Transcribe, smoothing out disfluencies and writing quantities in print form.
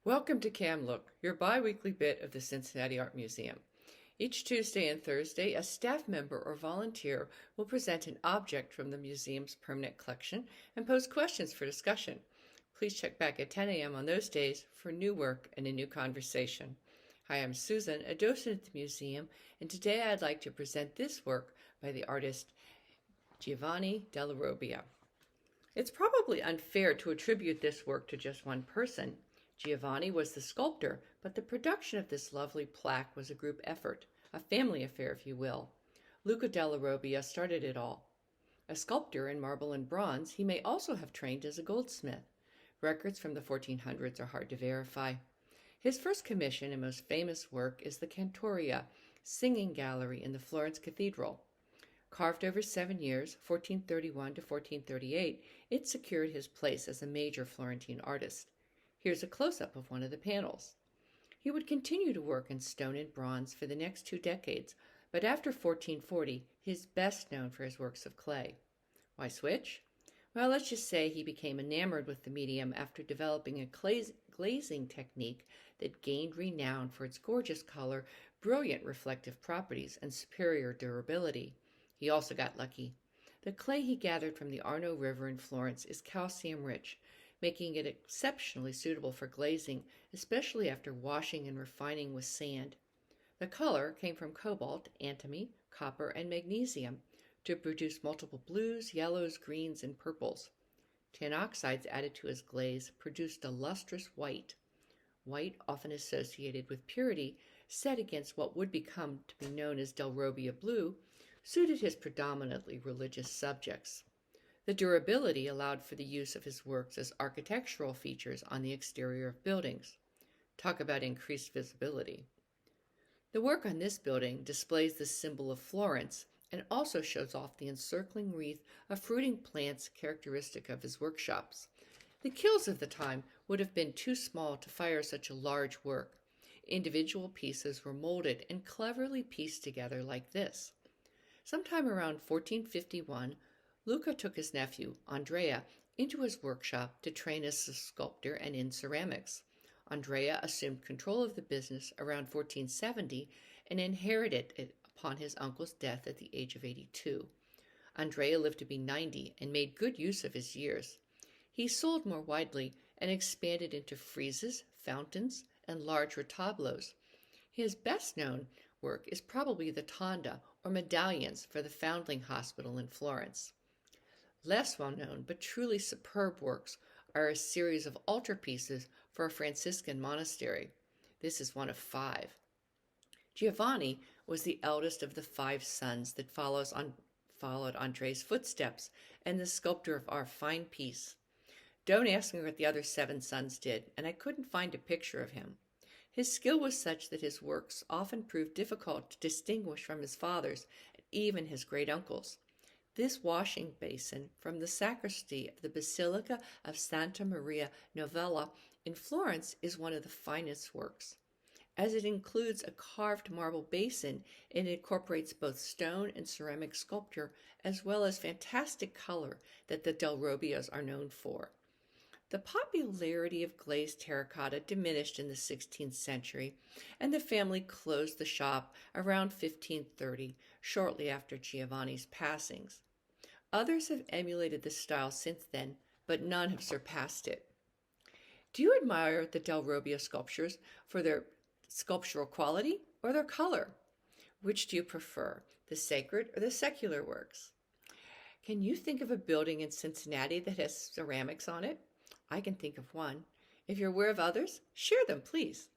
Welcome to Cam Look, your bi-weekly bit of the Cincinnati Art Museum. Each Tuesday and Thursday, a staff member or volunteer will present an object from the museum's permanent collection and pose questions for discussion. Please check back at 10 a.m. on those days for new work and a new conversation. Hi, I'm Susan, a docent at the museum, and today I'd like to present this work by the artist Giovanni Della Robbia. It's probably unfair to attribute this work to just one person. Giovanni was the sculptor, but the production of this lovely plaque was a group effort, a family affair, if you will. Luca Della Robbia started it all. A sculptor in marble and bronze, he may also have trained as a goldsmith. Records from the 1400s are hard to verify. His first commission and most famous work is the Cantoria, singing gallery in the Florence Cathedral. Carved over 7 years, 1431 to 1438, it secured his place as a major Florentine artist. Here's a close-up of one of the panels. He would continue to work in stone and bronze for the next 2 decades, but after 1440, he is best known for his works of clay. Why switch? Well, let's just say he became enamored with the medium after developing a glazing technique that gained renown for its gorgeous color, brilliant reflective properties, and superior durability. He also got lucky. The clay he gathered from the Arno River in Florence is calcium-rich, making it exceptionally suitable for glazing, especially after washing and refining with sand. The color came from cobalt, antimony, copper, and magnesium to produce multiple blues, yellows, greens, and purples. Tin oxides added to his glaze produced a lustrous white. White, often associated with purity, set against what would become to be known as Della Robbia blue, suited his predominantly religious subjects. The durability allowed for the use of his works as architectural features on the exterior of buildings. Talk about increased visibility. The work on this building displays the symbol of Florence and also shows off the encircling wreath of fruiting plants characteristic of his workshops. The kilns of the time would have been too small to fire such a large work. Individual pieces were molded and cleverly pieced together like this. Sometime around 1451, Luca took his nephew, Andrea, into his workshop to train as a sculptor and in ceramics. Andrea assumed control of the business around 1470 and inherited it upon his uncle's death at the age of 82. Andrea lived to be 90 and made good use of his years. He sold more widely and expanded into friezes, fountains, and large retablos. His best-known work is probably the tonda, or medallions, for the Foundling Hospital in Florence. Less well-known but truly superb works are a series of altarpieces for a Franciscan monastery. This is one of 5. Giovanni was the eldest of the 5 sons that followed Andrea's footsteps and the sculptor of our fine piece. Don't ask me what the other 7 sons did, and I couldn't find a picture of him. His skill was such that his works often proved difficult to distinguish from his father's and even his great-uncle's. This washing basin from the sacristy of the Basilica of Santa Maria Novella in Florence is one of the finest works. As it includes a carved marble basin, it incorporates both stone and ceramic sculpture, as well as fantastic color that the Della Robbias are known for. The popularity of glazed terracotta diminished in the 16th century, and the family closed the shop around 1530, shortly after Giovanni's passings. Others have emulated this style since then, but none have surpassed it. Do you admire the Della Robbia sculptures for their sculptural quality or their color? Which do you prefer, the sacred or the secular works? Can you think of a building in Cincinnati that has ceramics on it? I can think of one. If you're aware of others, share them, please.